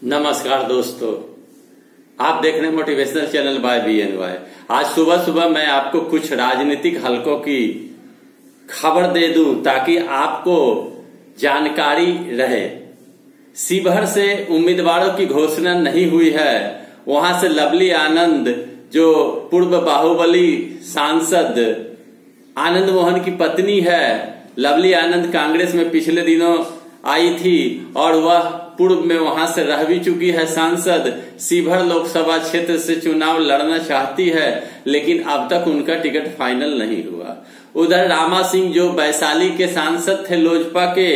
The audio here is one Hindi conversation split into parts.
नमस्कार दोस्तों, आप देख रहे हैं मोटिवेशनल चैनल बाय BNY। आज सुबह सुबह मैं आपको कुछ राजनीतिक हलकों की खबर दे दूं ताकि आपको जानकारी रहे। शिवहर से उम्मीदवारों की घोषणा नहीं हुई है। वहां से लवली आनंद, जो पूर्व बाहुबली सांसद आनंद मोहन की पत्नी है, लवली आनंद कांग्रेस में पिछले दिनों आई थी और वह पूर्व में वहां से रह भी चुकी है सांसद। शिवहर लोकसभा क्षेत्र से चुनाव लड़ना चाहती है, लेकिन अब तक उनका टिकट फाइनल नहीं हुआ। उधर रामा सिंह, जो वैशाली के सांसद थे लोजपा के,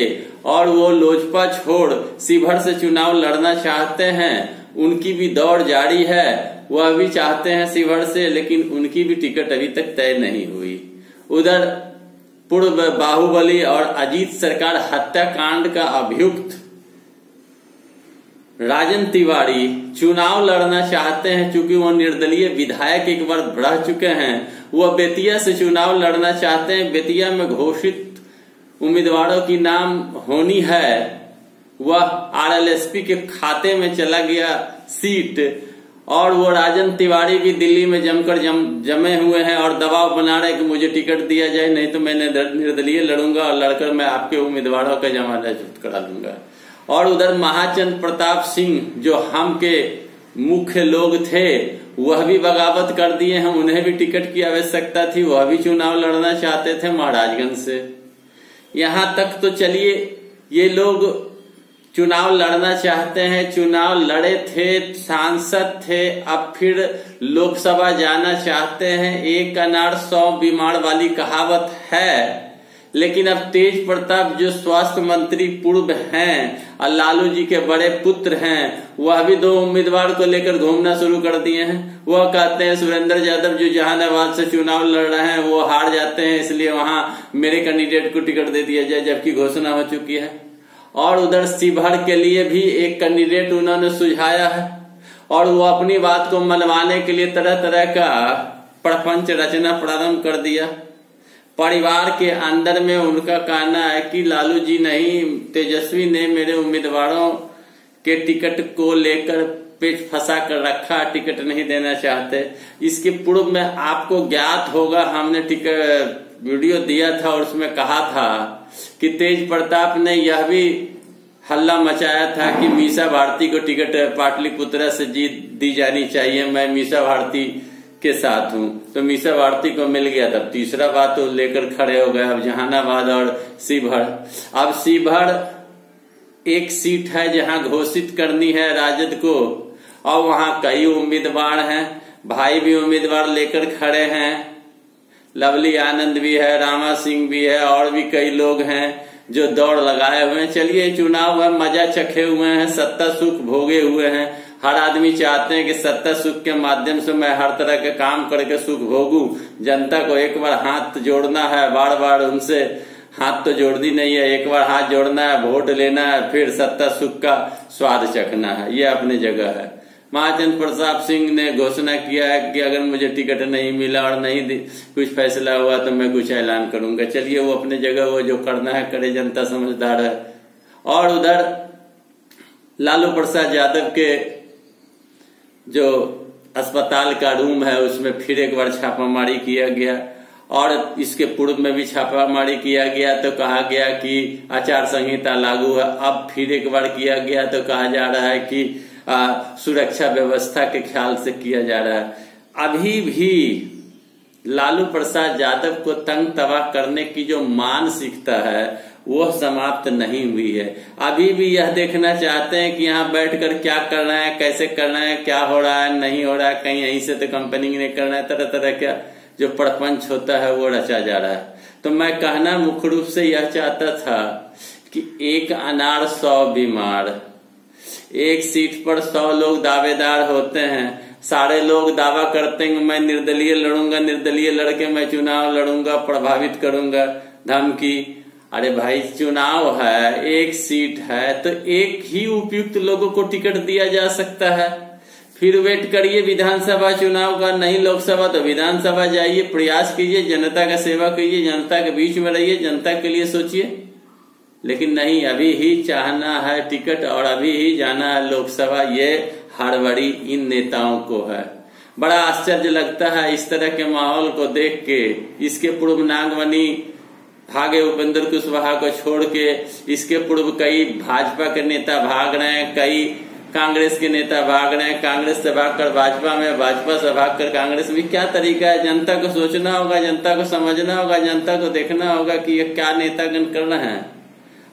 और वो लोजपा छोड़ शिवहर से चुनाव लड़ना चाहते हैं, उनकी भी दौड़ जारी है। वह भी चाहते हैं शिवहर से, लेकिन उनकी भी टिकट अभी तक तय नहीं हुई। उधर पूर्व बाहुबली और अजीत सरकार हत्याकांड का अभियुक्त राजन तिवारी चुनाव लड़ना चाहते हैं। चूंकि वो निर्दलीय विधायक एक बार रह चुके हैं, वह बेतिया से चुनाव लड़ना चाहते हैं। बेतिया में घोषित उम्मीदवारों की नाम होनी है। वह RLSP के खाते में चला गया सीट, और वो राजन तिवारी भी दिल्ली में जमकर जमे हुए हैं और दबाव बना रहे कि मुझे टिकट दिया जाए, नहीं तो मैं निर्दलीय लड़ूंगा और लड़कर मैं आपके उम्मीदवारों का जमानत जब्त करा दूंगा। और उधर महाचंद प्रताप सिंह, जो हम के मुख्य लोग थे, वह भी बगावत कर दिए हैं। उन्हें भी टिकट की आवश्यकता थी, वह भी चुनाव लड़ना चाहते थे महाराजगंज से। यहां तक तो चलिए, ये लोग चुनाव लड़ना चाहते हैं, चुनाव लड़े थे, सांसद थे, अब फिर लोकसभा जाना चाहते हैं। एक अनार 100 बीमार वाली कहावत है। लेकिन अब तेज प्रताप, जो स्वास्थ्य मंत्री पूर्व हैं और लालू जी के बड़े पुत्र हैं, वह भी 2 उम्मीदवार को लेकर घूमना शुरू कर दिए हैं। वह कहते हैं सुरेंद्र यादव, जो जहानाबाद से चुनाव लड़ रहे हैं, वो हार जाते हैं, इसलिए वहां मेरे कैंडिडेट को टिकट दे दिया जाए, जबकि घोषणा हो चुकी है। और उधर शिवहर के लिए भी एक कैंडिडेट उन्होंने सुझाया है, और वो अपनी बात को मनवाने के लिए तरह तरह का प्रपंच रचना प्रारंभ कर दिया। परिवार के अंदर में उनका कहना है कि लालू जी नहीं, तेजस्वी ने मेरे उम्मीदवारों के टिकट को लेकर पेट फंसा कर रखा, टिकट नहीं देना चाहते। इसके पूर्व में आपको ज्ञात होगा, हमने टिकट वीडियो दिया था और उसमें कहा था कि तेज प्रताप ने यह भी हल्ला मचाया था कि मीसा भारती को टिकट पाटलिपुत्रा से जीत दी जानी चाहिए, मैं मीसा भारती के साथ हूं। तो मीसा भारती को मिल गया। तब तीसरा बात तो लेकर खड़े हो गए अब जहानाबाद और शिवहर। अब शिवहर एक सीट है जहां घोषित करनी है राजद को, और वहां कई उम्मीदवार हैं, भाई भी उम्मीदवार लेकर खड़े हैं। लवली आनंद भी है, रामा सिंह भी है, और भी कई लोग हैं जो दौड़ लगाए हुए हैं। चलिए, चुनाव है, मजा चखे हुए हैं, सत्ता सुख भोगे हुए हैं। हर आदमी चाहते हैं कि सत्ता सुख के माध्यम से मैं हर तरह के काम करके सुख भोगूं। जनता को एक बार हाथ जोड़ना है, बार बार उनसे हाथ तो जोड़नी नहीं है, एक बार हाथ जोड़ना है, वोट लेना है, फिर सत्ता सुख का स्वाद चखना है। ये अपनी जगह है। महाचंद प्रताप सिंह ने घोषणा किया है कि अगर मुझे टिकट नहीं मिला और नहीं कुछ फैसला हुआ तो मैं कुछ ऐलान करूंगा। चलिए, वो अपने जगह, वो जो करना है करे, जनता समझदार है। और उधर लालू प्रसाद यादव के जो अस्पताल का रूम है, उसमें फिर एक बार छापामारी किया गया, और इसके पूर्व में भी छापामारी किया गया तो कहा गया कि आचार संहिता लागू है। अब फिर एक बार किया गया तो कहा जा रहा है कि सुरक्षा व्यवस्था के ख्याल से किया जा रहा है। अभी भी लालू प्रसाद यादव को तंग तबाह करने की जो मानसिकता है वह समाप्त नहीं हुई है। अभी भी यह देखना चाहते हैं कि यहाँ बैठकर क्या करना है, कैसे करना है, क्या हो रहा है, नहीं हो रहा है, कहीं यहीं से तो कंपनी ने करना है। तरह तरह का जो प्रपंच होता है वो रचा जा रहा है। तो मैं कहना मुख्य रूप से यह चाहता था कि एक अनार 100 बीमार, एक सीट पर 100 लोग दावेदार होते हैं। सारे लोग दावा करते हैं मैं निर्दलीय लड़ूंगा, निर्दलीय लड़के मैं चुनाव लड़ूंगा, प्रभावित करूंगा, धमकी। अरे भाई, चुनाव है, एक सीट है, तो एक ही उपयुक्त लोगों को टिकट दिया जा सकता है। फिर वेट करिए विधानसभा चुनाव का, नहीं लोकसभा तो विधानसभा जाइए, प्रयास कीजिए, जनता का सेवा कीजिए, जनता के बीच में रहिए, जनता के लिए सोचिए। लेकिन नहीं, अभी ही चाहना है टिकट और अभी ही जाना है लोकसभा, ये हड़बड़ी इन नेताओं को है। बड़ा आश्चर्य लगता है इस तरह के माहौल को देख के। इसके पूर्व नागमणि भागे उपेंद्र कुशवाहा को छोड़ के, इसके पूर्व कई भाजपा के नेता भाग रहे हैं, कई कांग्रेस के नेता भाग रहे हैं, कांग्रेस से भागकर भाजपा में, भाजपा से भागकर कांग्रेस में। क्या तरीका है? जनता को सोचना होगा, जनता को समझना होगा, जनता को देखना होगा कि ये क्या नेतागण कर रहे हैं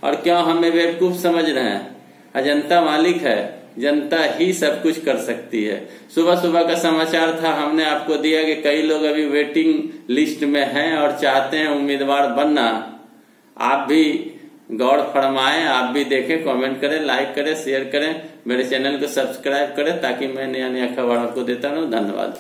और क्यों हमें बेवकूफ समझ रहे हैं। जनता मालिक है, जनता ही सब कुछ कर सकती है। सुबह सुबह का समाचार था, हमने आपको दिया कि कई लोग अभी वेटिंग लिस्ट में हैं और चाहते हैं उम्मीदवार बनना। आप भी गौर फरमाएं, आप भी देखें, कमेंट करें, लाइक करें, शेयर करें, मेरे चैनल को सब्सक्राइब करें ताकि मैं नया नया खबर आपको देता रहूं। धन्यवाद।